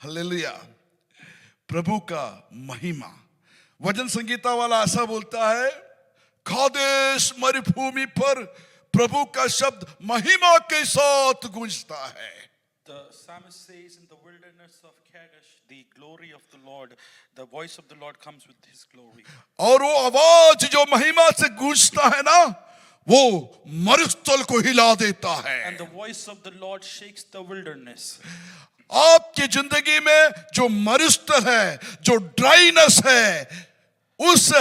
Hallelujah. प्रभु का महिमा। वचन संगीता वाला ऐसा बोलता है, कादेश मरुभूमि पर प्रभु का शब्द महिमा के साथ गूंजता है। The psalmist says, in the wilderness of Kadesh, the glory of the Lord, the voice of the Lord comes with his glory. और वो आवाज जो महिमा से गूंजता है ना, वो मरुस्थल को हिला देता है। And the voice of the Lord shakes the wilderness. आपकी जिंदगी में जो मरुस्थल है, जो ड्राइनेस है, उस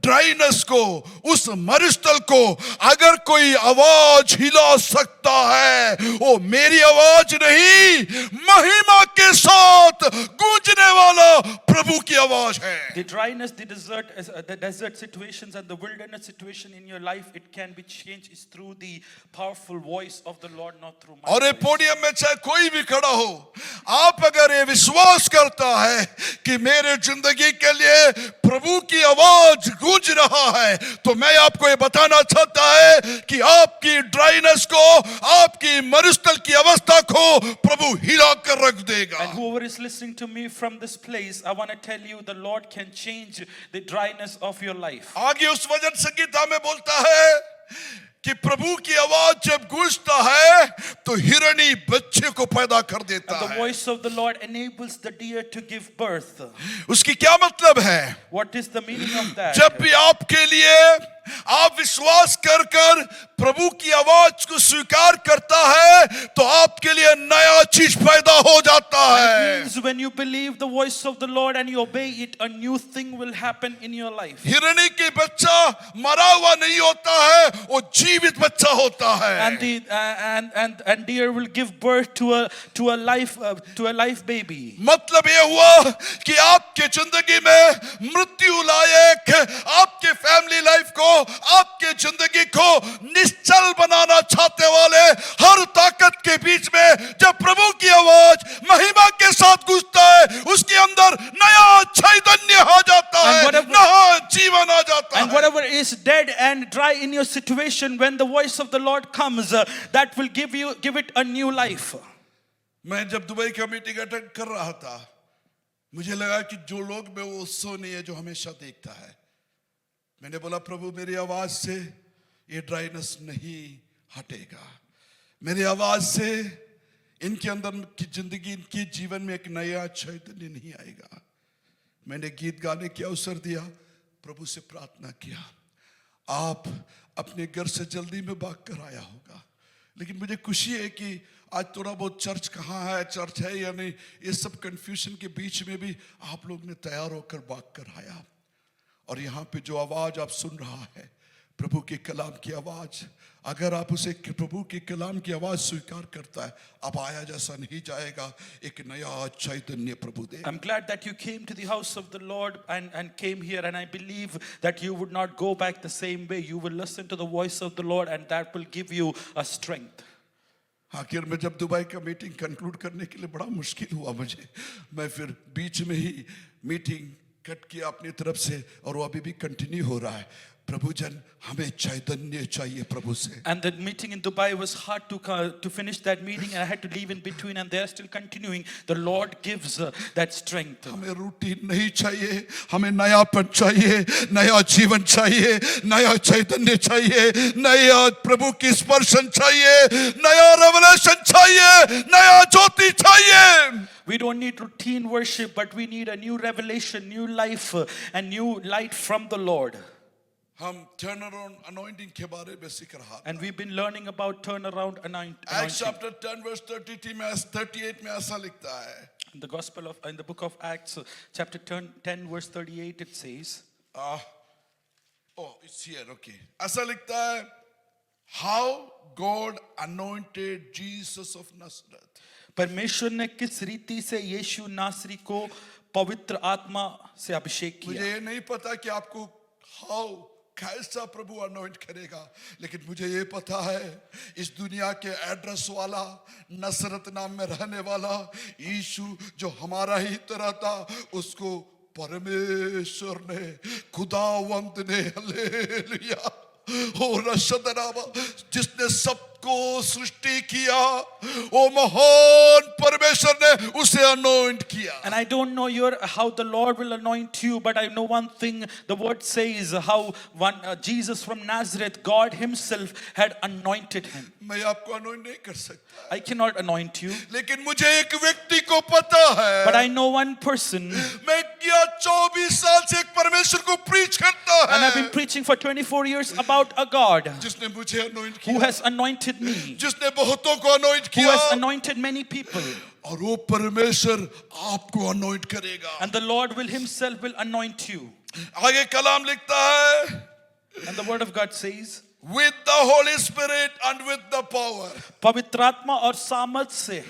ड्राइनेस को, उस मरुस्थल को अगर कोई आवाज हिला सकता है, वो मेरी आवाज नहीं, महिमा के साथ गूंजने वाला प्रभु की आवाज है। The dryness, the desert situations and the wilderness situation in your life, it can be changed is through the powerful voice of the Lord, not through my और ये voice. पोडियम में चाहे कोई भी खड़ा हो, आप अगर ये विश्वास करता है कि मेरे जिंदगी के लिए प्रभु की आवाज गूंज रहा है, तो मैं आपको ये बताना चाहता है कि आपकी ड्राइनेस को, आपकी मरुस्थल की अवस्था को प्रभु हिला कर रख देगा। And whoever is listening to me from this place, I want to tell you the Lord can change the dryness of your life. आगे उस वचन संगीता में बोलता है कि प्रभु की आवाज जब गूंजता है तो हिरणी बच्चे को पैदा कर देता And the है। voice of the Lord enables the deer to give birth. उसकी क्या मतलब है? What is the meaning of that? जब भी आपके लिए आप विश्वास कर कर प्रभु की आवाज को स्वीकार करता है, तो आपके लिए नया चीज पैदा हो जाता It है। means when you believe the voice of the Lord and you obey it, a new thing will happen in your life. हिरणी की बच्चा मरा हुआ नहीं होता है, वो जीवित बच्चा होता है। And the and deer will give birth to a life baby. मतलब ये हुआ कि आपके जिंदगी में मृत्यु लायक आपके फैमिली लाइफ को, आपके जिंदगी को निश्चल बनाना चाहते वाले हर ताकत के बीच में जब प्रभु की आवाज महिमा के साथ गूंजता है, उसके अंदर नया चैतन्य आ जाता है, नया जीवन आ जाता And है। whatever is dead and dry in your situation, when the voice of the Lord comes, that will give it a new life. मैं जब दुबई का मीटिंग अटेंड कर रहा था, मुझे लगा कि जो लोग में वो सो नहीं है जो हमेशा देखता है। मैंने बोला, प्रभु मेरी आवाज से ये ड्राइनेस नहीं हटेगा, मेरी आवाज से इनके अंदर की जिंदगी, इनके जीवन में एक नया चैतन्य नहीं आएगा। मैंने गीत गाने की अवसर दिया, प्रभु से प्रार्थना किया, आप अपने घर से जल्दी में भाग कर आया होगा, लेकिन मुझे खुशी है कि आज थोड़ा बहुत चर्च कहाँ है, चर्च है या नहीं, ये सब कंफ्यूजन के बीच में भी आप लोग ने तैयार होकर भाग कर आया। और यहाँ पे जो आवाज आप सुन रहा है, प्रभु के कलाम की आवाज, अगर आप उसे प्रभु के कलाम की आवाज स्वीकार करता है, अब आया जैसा नहीं जाएगा, एक नया चैतन्य प्रभु दे। I'm glad that you came to the house of the Lord and came here, and I believe that you would not go back the same way. You will listen to the voice of the Lord, and that will give you a strength. आखिर में जब Dubai का meeting conclude करने के लिए बड़ा मुश्किल हुआ मुझे, मैं फिर बीच में ही मीटिंग कट किया अपनी तरफ से, और वो अभी भी कंटिन्यू हो रहा है। प्रभु जन, हमें चैतन्य चाहिए प्रभु से। And the meeting in Dubai was hard to finish that meeting, and I had to leave in between, and they are still continuing. The Lord gives that strength. हमें रूटीन नहीं चाहिए, हमें नयापन चाहिए, नया जीवन चाहिए, नया चैतन्य चाहिए, नया प्रभु की स्पर्शन चाहिए, नया रेवलेशन चाहिए, नया ज्योति चाहिए। We don't need routine worship, but we need a new revelation, new life, and new light from the Lord. हम टर्न अराउंड अनॉइंटिंग के बारे में सीख रहा था। And we've been learning about turnaround Acts anointing. chapter 10 verse 38 में ऐसा लिखता है, In the book of Acts, chapter 10 verse 38, it says, it's here, okay. ऐसा लिखता है, how God anointed Jesus of Nazareth. परमेश्वर ने किस रीति से यीशु नासरी को पवित्र आत्मा से अभिषेक मुझे किया। ये नहीं पता कि आपको how कैसा प्रभु अनॉइंट करेगा, लेकिन मुझे ये पता है, इस दुनिया के एड्रेस वाला, नसरत नाम में रहने वाला यीशु जो हमारा ही तरह था, उसको परमेश्वर ने, खुदावंद ने, हालेलुया, जिसने सब को सृष्टि किया, वो महान परमेश्वर ने उसे अनॉइंट किया। And I don't know how the Lord will anoint you, but I know one thing. The word says how Jesus from Nazareth, God Himself had anointed him. मैं आपको अनॉइंट नहीं कर सकता, I cannot anoint you, लेकिन मुझे एक व्यक्ति को पता है। but I know one person, मैं क्या 24 साल से एक परमेश्वर को प्रीच करता and I've है, been preaching for 24 years about a God जिसने मुझे अनॉइंट who किया, has anointed me, जिसने बहुतों को अनॉइंट who किया, has anointed many people. और वो परमेश्वर आपको अनॉइंट करेगा। And the Lord will Himself will anoint you. आगे कलाम लिखता है, And the word of God says, with the Holy Spirit and with the power। पवित्र आत्मा और सामर्थ से.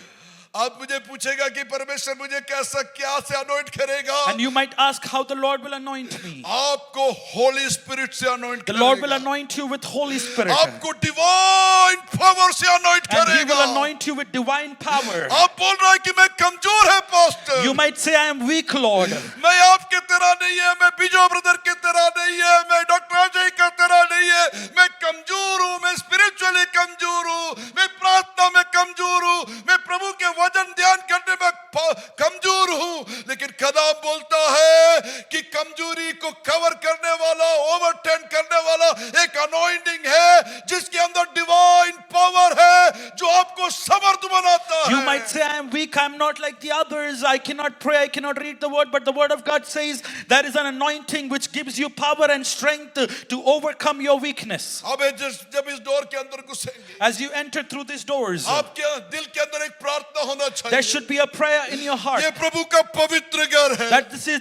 आप मुझे पूछेगा कि परमेश्वर मुझे कैसा क्या से अनॉइंट करेगा? And you might ask how the Lord will anoint me. आपको होली स्पिरिट से अनॉइंट The करेगा। Lord will anoint you with Holy Spirit. आपको डिवाइन पावर से अनॉइंट And He will करेगा। anoint you with divine power. आप बोल रहे हैं कि मैं कमजोर है pastor. You might say, I am weak, Lord. मैं आपके तरह नहीं है, मैं बिजो ब्रदर की तरह नहीं है, मैं डॉक्टर अजय की तरह नहीं है, मैं कमजोर हूँ, मैं स्पिरिचुअली कमजोर हूँ, मैं प्रार्थना में कमजोर हूँ, मैं प्रभु के वचन ध्यान करने में कमजोर हूँ। लेकिन कलाम बोलता है कि कमजोरी को कवर करने वाला, ओवरटर्न करने वाला एक अनॉइंटिंग है, जिसके अंदर डिवाइन पावर है, जो आपको समर्थ बनाता है। You might say, I am weak, I am not like the others, I cannot pray, I cannot read the word, but the word of God says there is an anointing which gives you power and strength to overcome your weakness. अब जब इस door के अंदर घुसेंगे, As you enter through these doors, आपके दिल के अंदर एक प्रार्थना होना चाहिए। there should be a prayer in your heart ये प्रभु का पवित्र घर है। that this is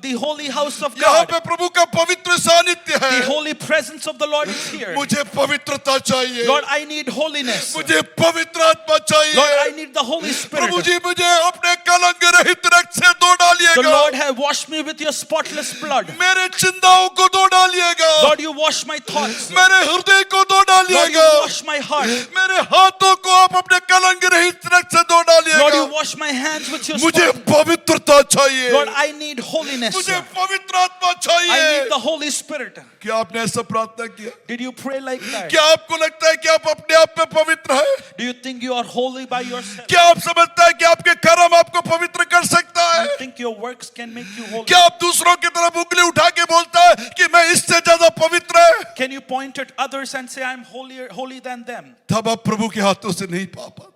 the holy house of यहाँ God. पे प्रभु का पवित्र सानिध्य है। The holy presence of the Lord is here. मुझे पवित्रता चाहिए। Lord, I need holiness. मुझे पवित्र आत्मा चाहिए। Lord, I need the Holy Spirit. प्रभु जी मुझे अपने कलंक रहित रक्त से धो The डालिएगा। Lord has washed me with your spotless blood. मेरे चिंताओं को धो डालिएगा। Lord, you wash my thoughts. मेरे हृदय को धो Lord, you डालिएगा। wash my heart. मेरे हाथों को आप अपने कलंक रहित रक्त से धो Lord, you डालिएगा। wash my hands with your मुझे spotless. पवित्रता चाहिए। Lord, I need holiness. मुझे पवित्र आत्मा I चाहिए। need the Holy Spirit. क्या आपने ऐसा प्रार्थना किया? Did you pray like that? क्या आपको लगता है कि आप अपने आप में पवित्र हैं? Do you think you are holy by yourself? क्या आप समझता है कि आपके कर्म आपको पवित्र कर सकता Do है? you think your works can make you holy? क्या आप दूसरों की तरफ उंगली उठा के बोलता है कि मैं इससे ज्यादा पवित्र है? Can you point at others and say, I'm holy than them? तब आप प्रभु के हाथों से नहीं पा पाता,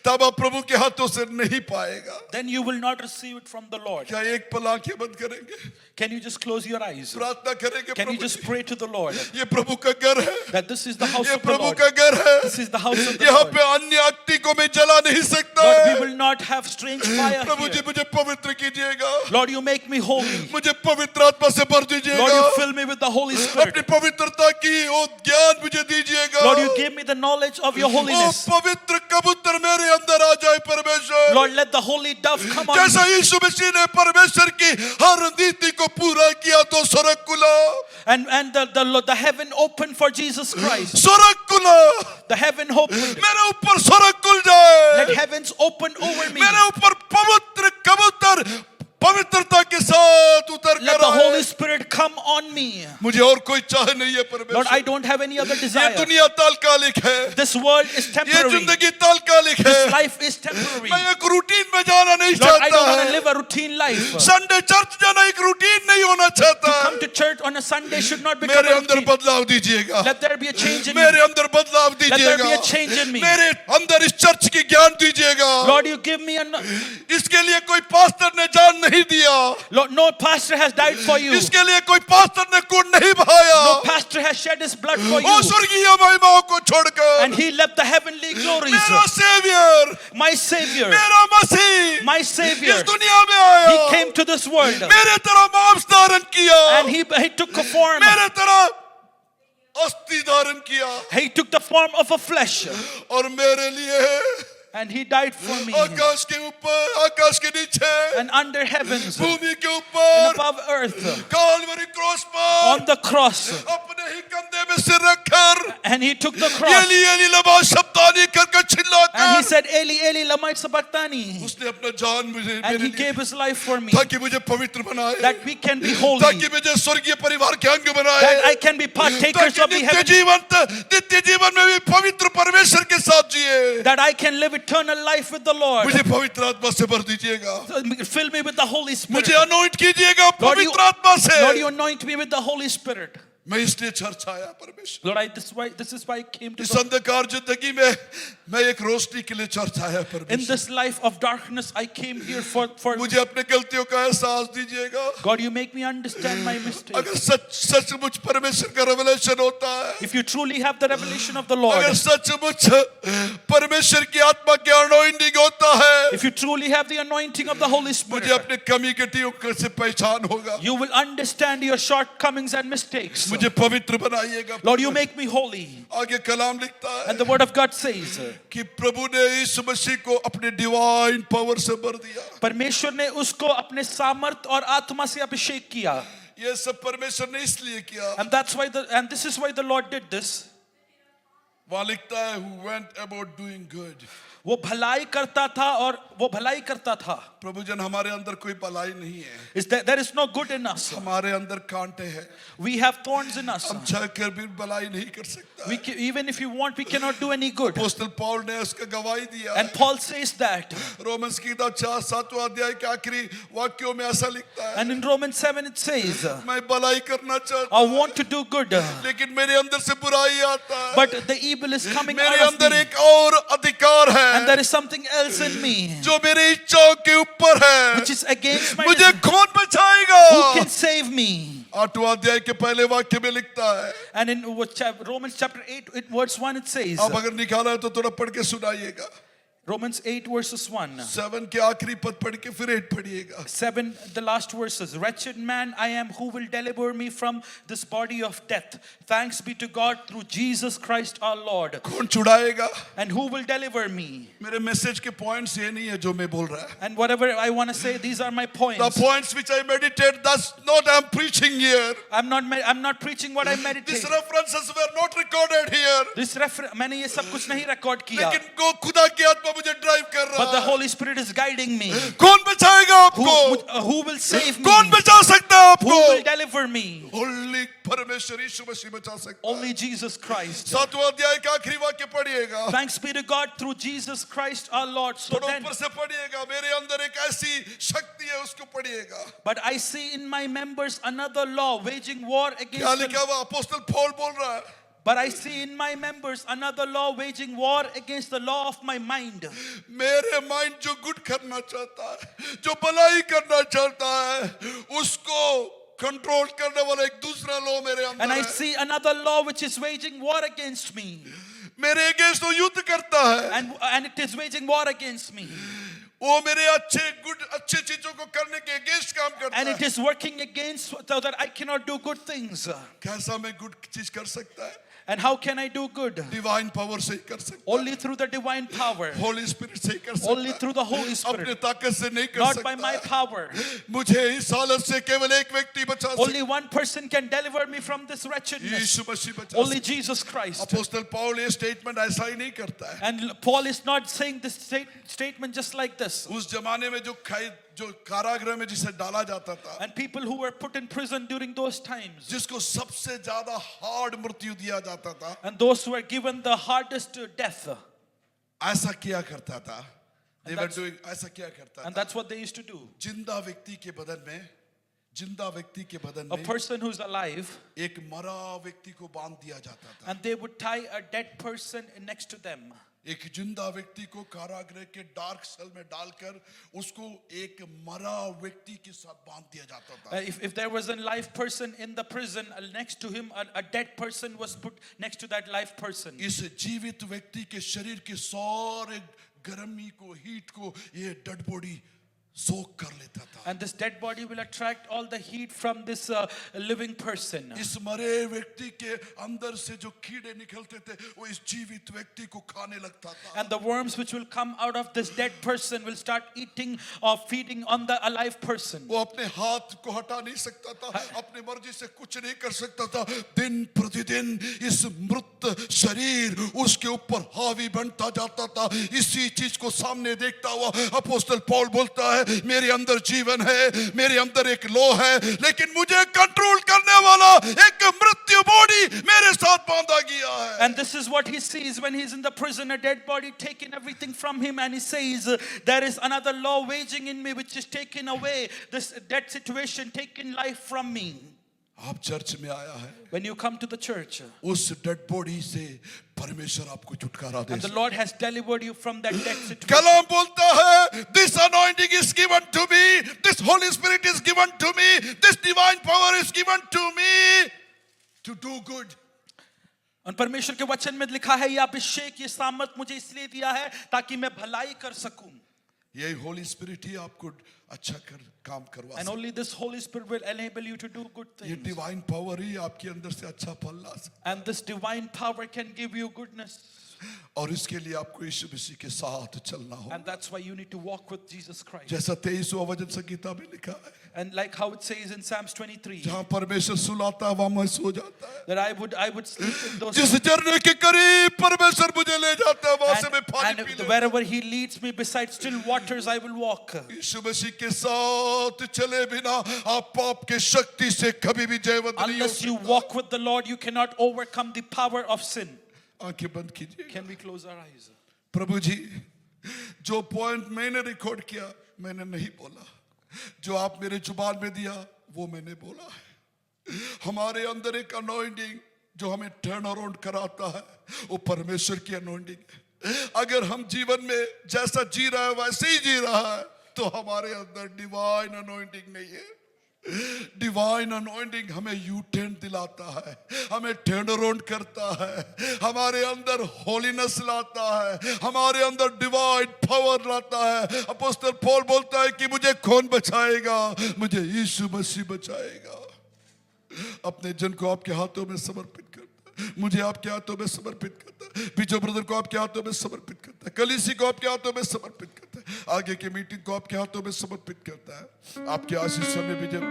तब आप प्रभु के हाथों से नहीं पाएगा। Then you will not receive it from the Lord. क्या एक पल आंखें बंद करेंगे, Can you just close your eyes? प्रार्थना करेंगे? Can you Prabhu just ji, pray to the Lord ये प्रभु का घर है, that this is the house ये of the प्रभु Lord? का घर है। This is the house of the यहाँ Lord. पे अन्य अग्नि को मैं जला नहीं सकता Lord, है। we will not have strange fire Prabhu ji here. मुझे पवित्र कीजिएगा, Lord, you make me holy. मुझे पवित्र आत्मा से भर Lord, दीजिएगा, you fill me with the Holy अपनी Spirit. पवित्रता की वो ज्ञान मुझे दीजिएगा। Lord, you give me the knowledge of your O holiness. पवित्र कबूतर मेरे अंदर आ जाए परमेश्वर। Lord, let the holy dove come on जैसा me. यीशु मसीह ने परमेश्वर की हर नीति को पूरा किया तो स्वर्ग खुला, And the heaven opened for Jesus Christ. स्वर्ग खुला, The heaven opened. मेरे ऊपर स्वर्ग खुल जाए, Let heavens open over me. मेरे ऊपर पवित्र कबूतर पवित्रता के साथ उतर Let कर the Holy आए। Spirit come on me. मुझे और कोई चाह नहीं है Lord, I परमेश्वर। don't have any other ये desire. दुनिया तात्कालिक है, This world is ये temporary. जिंदगी तात्कालिक है। This life is temporary. मैं एक रूटीन में जाना नहीं Lord, I चाहता don't want to है। live a routine life. Sunday church जाना एक रूटीन नहीं होना चाहता। Come to church on a Sunday should not become मेरे a अंदर routine. बदलाव दीजिएगा, Let there be a change in मेरे me. अंदर बदलाव Let there be a दीजिएगा, change in me. मेरे अंदर इस चर्च की ज्ञान दीजिएगा। Lord, you give me इसके लिए कोई पास्टर ने जान नहीं दिया, Lord, no pastor has died for you. इसके लिए कोई पास्टर ने खून नहीं बहाया। No pastor has shed his blood for O you. स्वर्गीय महिमाओं को छोड़कर And he left the heavenly glories. मेरा सेवियर, My Savior, मेरा मसीह my इस Savior, दुनिया में आया, he came to this world मेरे तरह मांस धारण किया, and he took a form. मेरे तरह अस्थि धारण किया, He took the form of a flesh और मेरे लिए and he died for me. आकाश के ऊपर, आकाश के नीचे, And under heavens and भूमि के ऊपर, above earth कालवरी क्रॉस पर on the cross. अपने ही कंधे में सिर रखकर And he took the cross एली एली लमा शब्दानी करके and he चिल्लाकर said, said, Eli, Eli, lama sabachthani. उसने अपना जान मुझे And मेरे he लिए gave his life for me. ताकि मुझे पवित्र बनाए, That we can be holy. ताकि मुझे स्वर्गीय परिवार के अंग बनाए, That I can be partakers ताकि of the नित्य heaven. जीवन में भी पवित्र परमेश्वर के साथ जिए। That I can live eternal life with the Lord. मुझे पवित्र आत्मा से भर दीजिएगा, Fill me with the Holy Spirit. मुझे अनॉइंट कीजिएगा Lord, you, पवित्र आत्मा से। Lord, you anoint me with the Holy Spirit. मैं इसलिए चर्च आया परमेश्वर। Lord, this is why I came to इस the, अंधकार जिंदगी में मैं एक रोशनी के लिए चर्च आया in परमेश्वर। this life of darkness. I came here for मुझे अपने गलतियों का एहसास दीजिएगा। God. You make me understand my mistakes. अगर सचमुच परमेश्वर का रेवलेशन होता है, If you truly have the revelation of the Lord, अगर सचमुच परमेश्वर की आत्मा की अनॉइंटिंग होता है, if you truly have the anointing of the Holy मुझे Spirit, अपने कमी कटियों से पहचान होगा। you will understand your shortcomings and mistakes. मुझे पवित्र बनाइएगा। Lord, you make me holy. आगे कलाम लिखता है And the word of God says, कि प्रभु ने यीशु मसीह को अपने डिवाइन पावर से भर दिया। परमेश्वर ने उसको अपने सामर्थ और आत्मा से अभिषेक किया. ये सब परमेश्वर ने इसलिए किया। And this is why the Lord did this. वहाँ लिखता है who went about doing good। वो भलाई करता था और वो भलाई करता था. प्रभु जन हमारे अंदर कोई भलाई नहीं है, There is no good in us. हमारे अंदर कांटे हैं, We have thorns in us. हम चाह कर भी भलाई नहीं कर सकता। Even if you want, we cannot do any good. अपोस्तल Paul ने उसका गवाही दिया। And Paul says that. Romans की किताब 7वां अध्याय के आखिरी वाक्यों में ऐसा लिखता है, And in Romans 7 it says, मैं भलाई करना चाहता I हूँ, want to do good, लेकिन मेरे अंदर से बुराई आता है। but the evil is coming मेरे out of अंदर me. एक और अधिकार है And there is something else in me जो मेरे इच्छाओं के ऊपर है। which is against my मुझे desire. कौन बचाएगा? Who can save me? 8वां अध्याय के पहले वाक्य में लिखता है। And in Romans chapter 8, verse 1, it says, आप अगर निकाला है तो थोड़ा पढ़ के सुनाइएगा। Romans 8 verses 1. 7 के आखिरी पद पढ़ के फिर 8 पढ़िएगा। 7, the last verses. Wretched man I am, who will deliver me from this body of death? Thanks be to God through Jesus Christ our Lord. कौन छुड़ाएगा? And who will deliver me? मेरे message के points ये नहीं है जो मैं बोल रहा है। And whatever I want to say, these are my The points. points which I meditate, that's not I'm preaching here. I'm not preaching what I meditate. These references were not recorded here. मैंने ये सब कुछ नहीं record किया. लेकिन को खुदा की आत्मा मुझे ड्राइव कर रहा But the है। Holy Spirit is guiding me. कौन बचाएगा आपको? Who will save me? कौन बचा सकता है Who आपको? will deliver me? Only परमेश्वर यीशु मसीह बचा सकता है। Only Jesus Christ. 7वां अध्याय का आखिरी वाक्य पढ़िएगा। Thanks be to God through Jesus Christ our Lord. So थोड़ा then, ऊपर से पढ़िएगा। मेरे अंदर एक ऐसी शक्ति है, उसको पढ़िएगा। but I see in my members another law waging war क्या against लिखा the, हुआ? अपोस्तल पौल बोल रहा है। but I see in my members another law waging war against the law of my mind. मेरे माइंड जो गुड करना चाहता है, जो भलाई करना चाहता है, उसको कंट्रोल करने वाला एक दूसरा लॉ मेरे अंदर And I है। see another law which is waging war against me. मेरे अगेंस्ट वो युद्ध करता है। And it is waging war against me. वो मेरे अच्छे चीजों को करने के अगेंस्ट काम करता And it है। is working against so that I cannot do good things. कैसा मैं गुड चीज कर सकता है? And how can I do good? Divine power से ही कर सकता है। Only through the divine power. Holi spirit से ही कर सकता Only है। through the Holy अपने Spirit. ताकत से नहीं कर Not by सकता my है। power. मुझे इस हालत से केवल एक व्यक्ति बचा सकता Only one person can deliver me from this है। wretchedness. यीशु मसीह बचा Only सकता Jesus Christ. है। अपोस्तल पौल ये स्टेटमेंट ऐसा ही नहीं करता है। And Paul is not saying this statement just like this. उस जमाने में जो कारागृह में जिसे डाला जाता था, And people who were put in prison during those times, जिसको सबसे ज्यादा हार्ड मृत्यु दिया जाता था, and those who were given the hardest death, ऐसा किया करता था। They were that's- doing ऐसा किया करता and था। that's what they used to do. जिंदा व्यक्ति के बदन A में person who's alive, एक मरा व्यक्ति को बांध दिया जाता था। and they would tie a dead person next to them. एक जिंदा व्यक्ति को कारागृह के डार्क सेल में डालकर उसको एक मरा व्यक्ति के साथ बांध दिया जाता था। If there was a live person in the prison, next to him, a dead person was put next to that live person. इस जीवित व्यक्ति के शरीर के सारे गर्मी को, हीट को ये डेड बॉडी सोख कर लेता था। And this dead body will attract all the heat from this living person. इस मरे व्यक्ति के अंदर से जो कीड़े निकलते थे वो इस जीवित व्यक्ति को खाने लगता था। And the worms which will come out of this dead person will start eating or feeding on the alive person. वो अपने हाथ को हटा नहीं सकता था, अपनी मर्जी से कुछ नहीं कर सकता था। दिन प्रतिदिन इस मृत शरीर उसके ऊपर हावी बनता जाता था। इसी चीज को सामने देखता हुआ अपोस्तल पौल बोलता है, मेरे अंदर जीवन है, मेरे अंदर एक लो है, लेकिन मुझे कंट्रोल करने वाला एक मृत्यु बॉडी मेरे साथ बांधा गया है। And this is what he sees when he's in the prison, a dead body taking everything from him, and he says, there is another law waging in me which is taking away this dead situation, taking life from me. आप church में आया है, When you come to the church, उस dead body से परमेश्वर आपको छुटकारा दे। and the Lord has delivered you from that dead situation. कलाम बोलता है, this anointing is given to me, this Holy Spirit is given to me, this divine power is given to me to do good. और परमेश्वर के वचन में लिखा है, ये अभिषेक, ये सामर्थ मुझे इसलिए दिया है ताकि मैं भलाई कर सकूं. यही होली स्पिरिट ही आपको अच्छा काम करवा And सकता only this Holy Spirit will enable you to do good है। ये things. डिवाइन पावर ही आपके अंदर से अच्छा फल ला सकता And this divine power can give you goodness. है। और इसके लिए आपको यीशु मसीह के साथ चलना हो, And that's why you need to walk with Jesus Christ. जैसा 23वां वचन संगीता में लिखा है, And like how it says in Psalms 23, जहाँ परमेश्वर सुलाता है वहाँ मैं सो जाता है। that I would sleep in those. जिस झरने के करीब परमेश्वर मुझे ले जाता है वहाँ से मैं पानी And पी लेता हूँ। wherever He leads me beside still waters, I will walk. यीशु मसीह के साथ चले बिना आप पाप के शक्ति से कभी भी जयवंत नहीं हो Unless you सकते। walk with the Lord, you cannot overcome the power of sin. आंखें बंद कीजिए। Can we close our eyes? प्रभु जी, जो पॉइंट मैंने रिकॉर्ड किया मैंने नहीं बोला, जो आप मेरे जुबान में दिया वो मैंने बोला है। हमारे अंदर एक अनॉइंटिंग जो हमें टर्न अराउंड कराता है, वो परमेश्वर की अनॉइंटिंग है। अगर हम जीवन में जैसा जी रहा है वैसे ही जी रहा है तो हमारे अंदर डिवाइन अनॉइंटिंग नहीं है। डिवाइन अनॉइंटिंग हमें यू टर्न दिलाता है, हमें टर्न अराउंड करता है, हमारे अंदर होलीनेस लाता है, हमारे अंदर डिवाइन पावर लाता है। अपोस्तल पौल बोलता है कि मुझे कौन बचाएगा, मुझे यीशु मसीह बचाएगा। अपने जन को आपके हाथों में समर्पित करता है, मुझे आपके हाथों में समर्पित करता है, बीजो ब्रदर को आपके हाथों में समर्पित करता है, कलीसी को आपके हाथों में समर्पित करता है, आगे की मीटिंग को आपके हाथों में समर्पित करता है। आपके आशीष में भी जब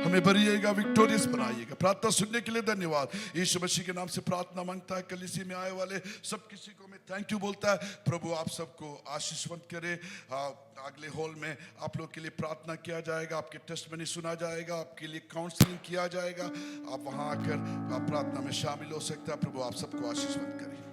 हमें भरिएगा, विक्टोरियस बनाइएगा। प्रार्थना सुनने के लिए धन्यवाद। यीशु मसीह के नाम से प्रार्थना मांगता है। कलीसी में आए वाले सब किसी को मैं थैंक यू बोलता है। प्रभु आप सबको आशीषवंत करे। अगले हॉल में आप लोग के लिए प्रार्थना किया जाएगा, आपके टेस्टमनी सुना जाएगा, आपके लिए काउंसलिंग किया जाएगा। आप वहां आकर आप प्रार्थना में शामिल हो सकता है। प्रभु आप सबको आशीषवंत करे।